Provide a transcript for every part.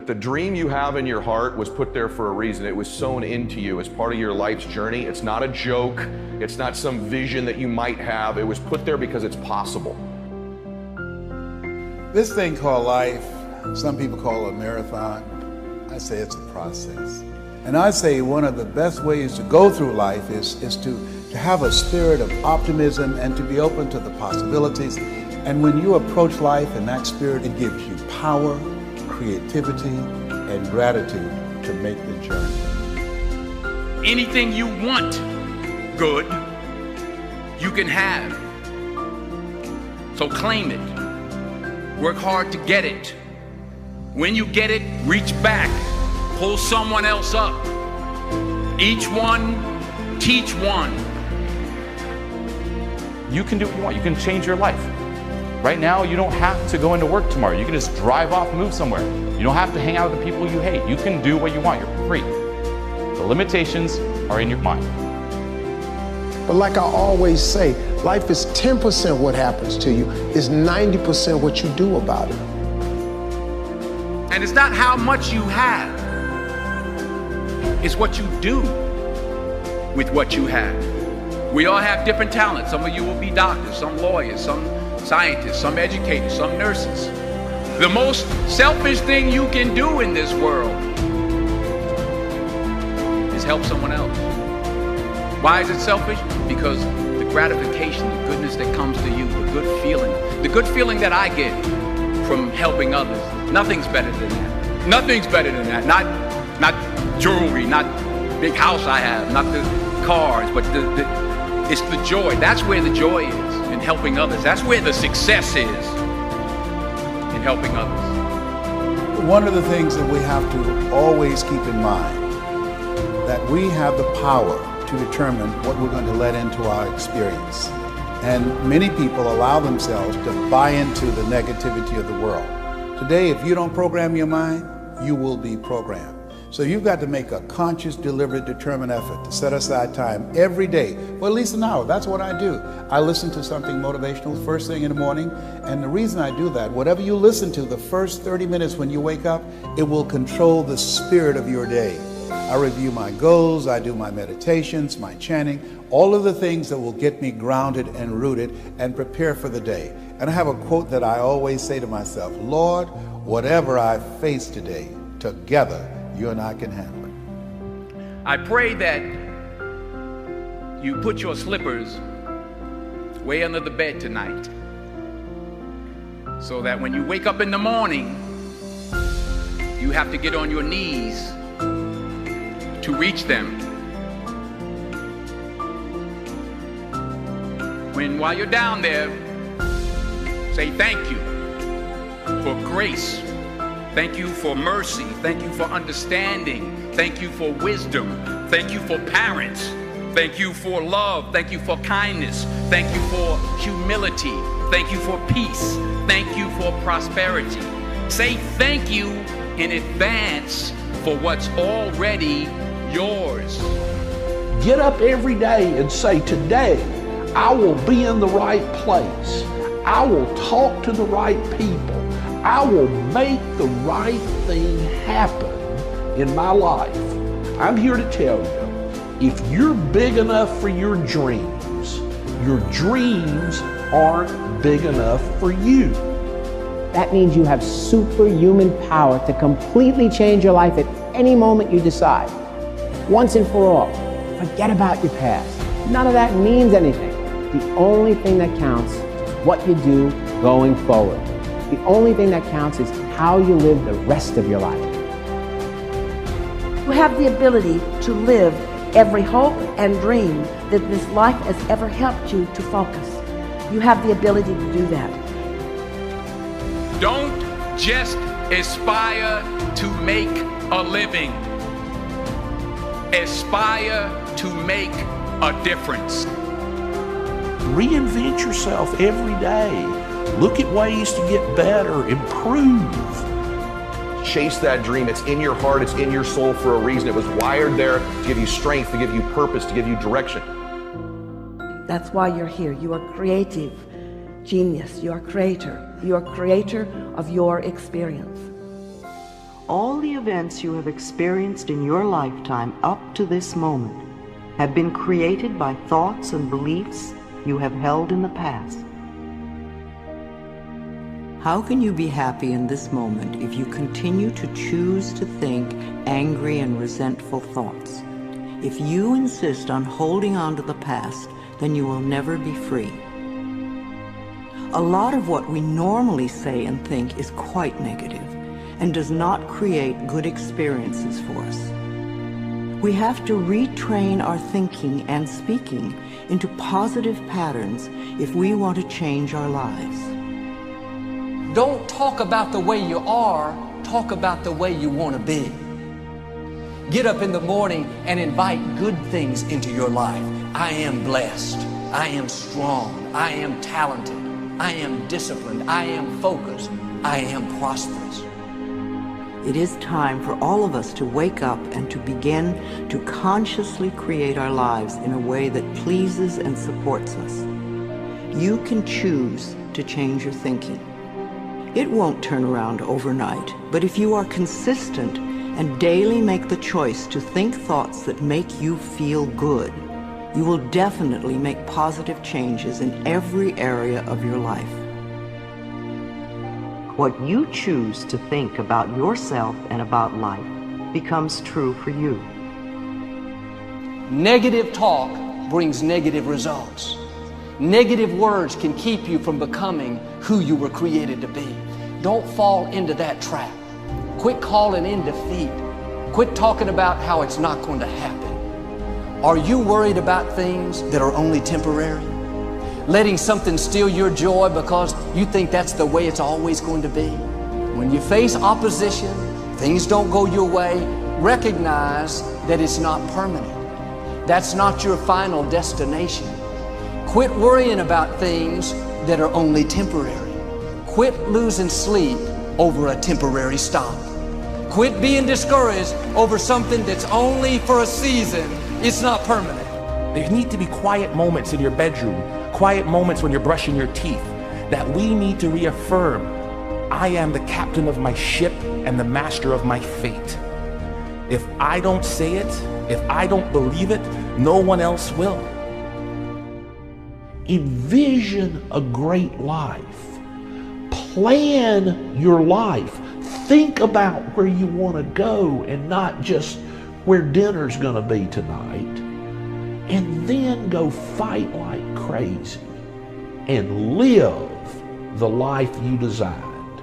The dream you have in your heart was put there for a reason. It was sown into you as part of your life's journey. It's not a joke. It's not some vision that you might have. It was put there because it's possible. This thing called life, some people call it a marathon. I say it's a process. And I say one of the best ways to go through life is to have a spirit of optimism and to be open to the possibilities. And when you approach life in that spirit, it gives you power, creativity, and gratitude to make the journey. Anything you want good, you can have. So claim it. Work hard to get it. When you get it, reach back. Pull someone else up. Each one, teach one. You can do what you want. You can change your life. Right now, you don't have to go into work tomorrow. You can just drive off and move somewhere. You don't have to hang out with the people you hate. You can do what you want. You're free. The limitations are in your mind. But like I always say, life is 10% what happens to you, is 90% what you do about it. And it's not how much you have. It's what you do with what you have. We all have different talents. Some of you will be doctors, some lawyers, some scientists, some educators, some nurses. The most selfish thing you can do in this world is help someone else. Why is it selfish? Because the gratification, the goodness that comes to you, the good feeling that I get from helping others, nothing's better than that. Nothing's better than that. Not jewelry, not big house I have, not the cars, but it's the joy. That's where the joy is, in helping others. That's where the success is, in helping others. One of the things that we have to always keep in mind, that we have the power to determine what we're going to let into our experience. And many people allow themselves to buy into the negativity of the world. Today, if you don't program your mind, you will be programmed. So you've got to make a conscious, deliberate, determined effort to set aside time every day for at least an hour. That's what I do. I listen to something motivational first thing in the morning. And the reason I do that, whatever you listen to the first 30 minutes when you wake up, it will control the spirit of your day. I review my goals, I do my meditations, my chanting, all of the things that will get me grounded and rooted and prepare for the day. And I have a quote that I always say to myself, Lord, whatever I face today, together, you and I can handle it. I pray that you put your slippers way under the bed tonight, so that when you wake up in the morning, you have to get on your knees to reach them. While you're down there, say thank you for grace. Thank you for mercy. Thank you for understanding. Thank you for wisdom. Thank you for parents. Thank you for love. Thank you for kindness. Thank you for humility. Thank you for peace. Thank you for prosperity. Say thank you in advance for what's already yours. Get up every day and say, today I will be in the right place. I will talk to the right people. I will make the right thing happen in my life. I'm here to tell you, if you're big enough for your dreams aren't big enough for you. That means you have superhuman power to completely change your life at any moment you decide. Once and for all, forget about your past. None of that means anything. The only thing that counts is what you do going forward. The only thing that counts is how you live the rest of your life. You have the ability to live every hope and dream that this life has ever helped you to focus. You have the ability to do that. Don't just aspire to make a living. Aspire to make a difference. Reinvent yourself every day. Look at ways to get better, improve. Chase that dream. It's in your heart. It's in your soul for a reason. It was wired there to give you strength, to give you purpose, to give you direction. That's why you're here. You are creative genius. You are creator. You are creator of your experience. All the events you have experienced in your lifetime up to this moment have been created by thoughts and beliefs you have held in the past. How can you be happy in this moment if you continue to choose to think angry and resentful thoughts? If you insist on holding on to the past, then you will never be free. A lot of what we normally say and think is quite negative and does not create good experiences for us. We have to retrain our thinking and speaking into positive patterns if we want to change our lives. Don't talk about the way you are, talk about the way you want to be. Get up in the morning and invite good things into your life. I am blessed. I am strong. I am talented. I am disciplined. I am focused. I am prosperous. It is time for all of us to wake up and to begin to consciously create our lives in a way that pleases and supports us. You can choose to change your thinking. It won't turn around overnight, but if you are consistent and daily make the choice to think thoughts that make you feel good, you will definitely make positive changes in every area of your life. What you choose to think about yourself and about life becomes true for you. Negative talk brings negative results. Negative words can keep you from becoming who you were created to be. Don't fall into that trap. Quit calling in defeat. Quit talking about how it's not going to happen. Are you worried about things that are only temporary? Letting something steal your joy because you think that's the way it's always going to be? When you face opposition, things don't go your way, recognize that it's not permanent. That's not your final destination. Quit worrying about things that are only temporary. Quit losing sleep over a temporary stop. Quit being discouraged over something that's only for a season. It's not permanent. There need to be quiet moments in your bedroom, quiet moments when you're brushing your teeth, that we need to reaffirm, I am the captain of my ship and the master of my fate. If I don't say it, if I don't believe it, no one else will. Envision a great life. Plan your life. Think about where you want to go and not just where dinner's going to be tonight. And then go fight like crazy and live the life you designed.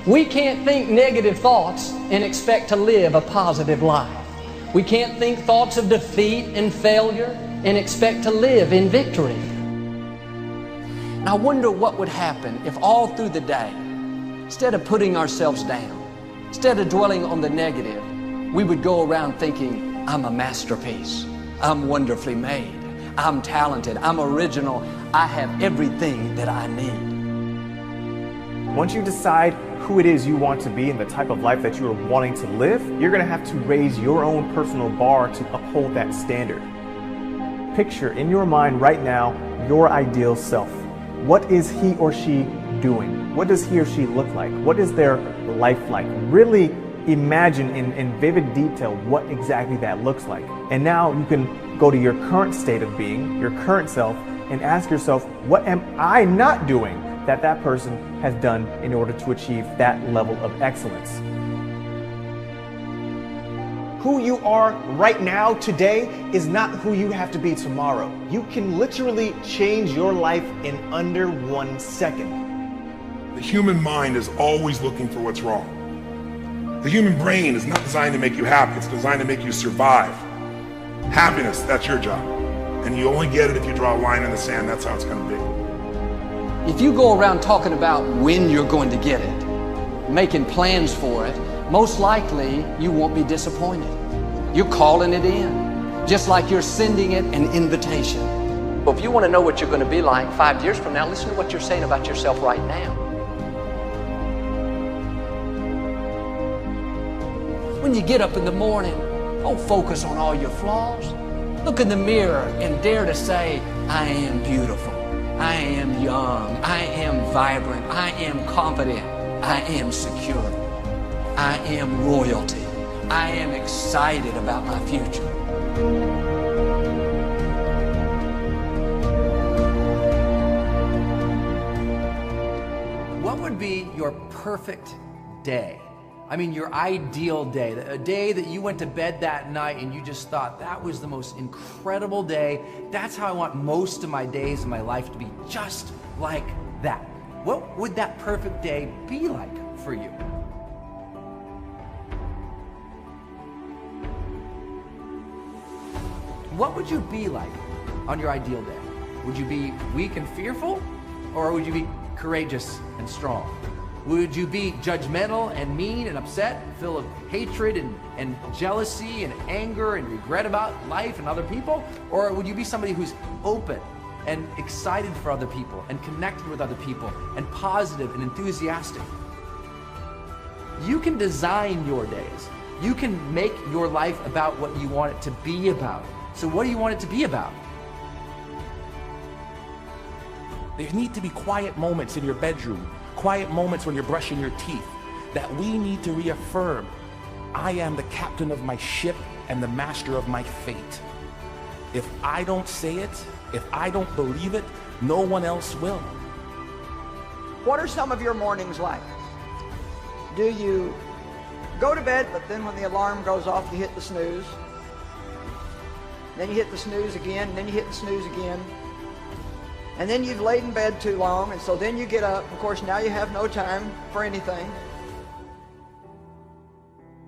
We can't think negative thoughts and expect to live a positive life. We can't think thoughts of defeat and failure and expect to live in victory. I wonder what would happen if all through the day, instead of putting ourselves down, instead of dwelling on the negative, we would go around thinking, I'm a masterpiece. I'm wonderfully made. I'm talented. I'm original. I have everything that I need. Once you decide who it is you want to be and the type of life that you are wanting to live, you're going to have to raise your own personal bar to uphold that standard. Picture in your mind right now your ideal self. What is he or she doing? What does he or she look like? What is their life like? Really imagine in vivid detail what exactly that looks like. And now you can go to your current state of being, your current self, and ask yourself, what am I not doing that that person has done in order to achieve that level of excellence? Who you are right now, today, is not who you have to be tomorrow. You can literally change your life in under 1 second. The human mind is always looking for what's wrong. The human brain is not designed to make you happy, it's designed to make you survive. Happiness, that's your job. And you only get it if you draw a line in the sand, that's how it's going to be. If you go around talking about when you're going to get it, making plans for it, most likely you won't be disappointed. You're calling it in, just like you're sending it an invitation. Well, if you want to know what you're going to be like 5 years from now, listen to what you're saying about yourself right now. When you get up in the morning, don't focus on all your flaws. Look in the mirror and dare to say, I am beautiful, I am young, I am vibrant, I am confident, I am secure. I am royalty. I am excited about my future. What would be your perfect day? I mean, your ideal day, a day that you went to bed that night and you just thought that was the most incredible day. That's how I want most of my days in my life to be, just like that. What would that perfect day be like for you? What would you be like on your ideal day? Would you be weak and fearful, or would you be courageous and strong? Would you be judgmental and mean and upset, full of hatred and jealousy and anger and regret about life and other people? Or would you be somebody who's open and excited for other people and connected with other people and positive and enthusiastic? You can design your days. You can make your life about what you want it to be about. So what do you want it to be about? There need to be quiet moments in your bedroom, quiet moments when you're brushing your teeth, that we need to reaffirm, I am the captain of my ship and the master of my fate. If I don't say it, if I don't believe it, no one else will. What are some of your mornings like? Do you go to bed, but then when the alarm goes off, you hit the snooze? Then you hit the snooze again, and then you hit the snooze again. And then you've laid in bed too long, and so then you get up. Of course, now you have no time for anything.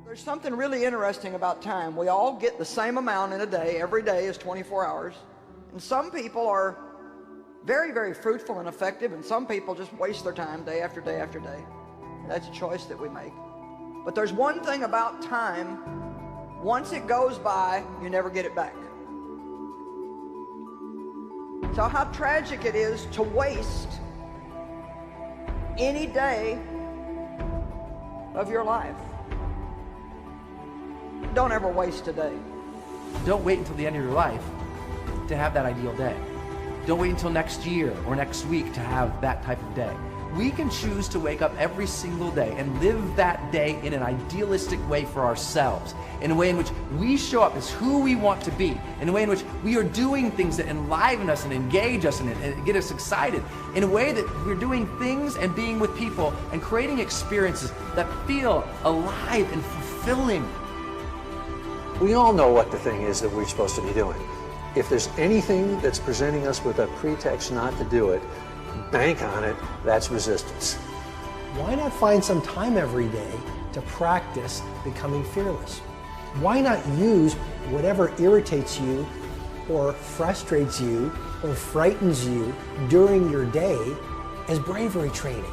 There's something really interesting about time. We all get the same amount in a day. Every day is 24 hours. And some people are very, very fruitful and effective, and some people just waste their time day after day after day. And that's a choice that we make. But there's one thing about time. Once it goes by, you never get it back. So how tragic it is to waste any day of your life. Don't ever waste a day. Don't wait until the end of your life to have that ideal day. Don't wait until next year or next week to have that type of day. We can choose to wake up every single day and live that day in an idealistic way for ourselves, in a way in which we show up as who we want to be, in a way in which we are doing things that enliven us and engage us and get us excited, in a way that we're doing things and being with people and creating experiences that feel alive and fulfilling. We all know what the thing is that we're supposed to be doing. If there's anything that's presenting us with a pretext not to do it, bank on it, that's resistance. Why not find some time every day to practice becoming fearless? Why not use whatever irritates you or frustrates you or frightens you during your day as bravery training?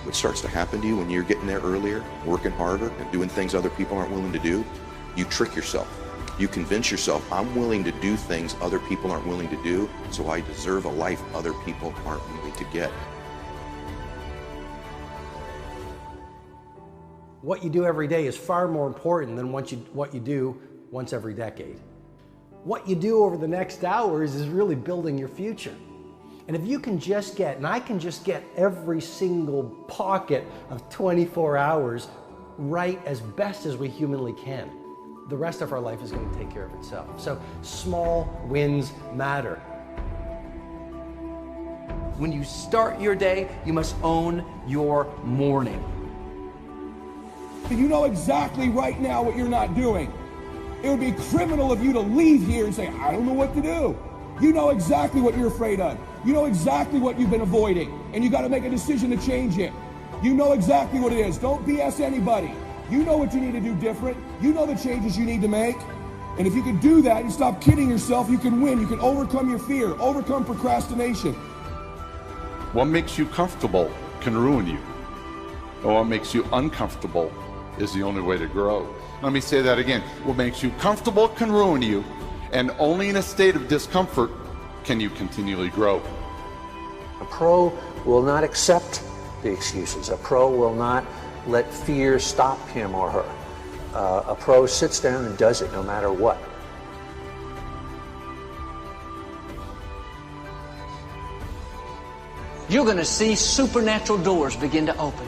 What starts to happen to you when you're getting there earlier, working harder, and doing things other people aren't willing to do, you trick yourself. You convince yourself, I'm willing to do things other people aren't willing to do, so I deserve a life other people aren't willing to get. What you do every day is far more important than what you do once every decade. What you do over the next hours is really building your future. And if you can just get, and I can just get every single pocket of 24 hours right as best as we humanly can, the rest of our life is going to take care of itself. So small wins matter. When you start your day, you must own your morning. You know exactly right now what you're not doing. It would be criminal of you to leave here and say, I don't know what to do. You know exactly what you're afraid of. You know exactly what you've been avoiding, and you got to make a decision to change it. You know exactly what it is. Don't BS anybody. You know what you need to do different. You know the changes you need to make. And if you can do that and stop kidding yourself, you can win. You can overcome your fear, overcome procrastination. What makes you comfortable can ruin you. And what makes you uncomfortable is the only way to grow. Let me say that again. What makes you comfortable can ruin you. And only in a state of discomfort can you continually grow. A pro will not accept the excuses. A pro will not let fear stop him or her. A pro sits down and does it no matter what. You're going to see supernatural doors begin to open.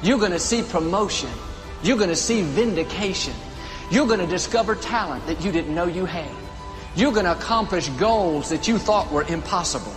You're going to see promotion You're going to see vindication. You're going to discover talent that you didn't know you had. You're going to accomplish goals that you thought were impossible.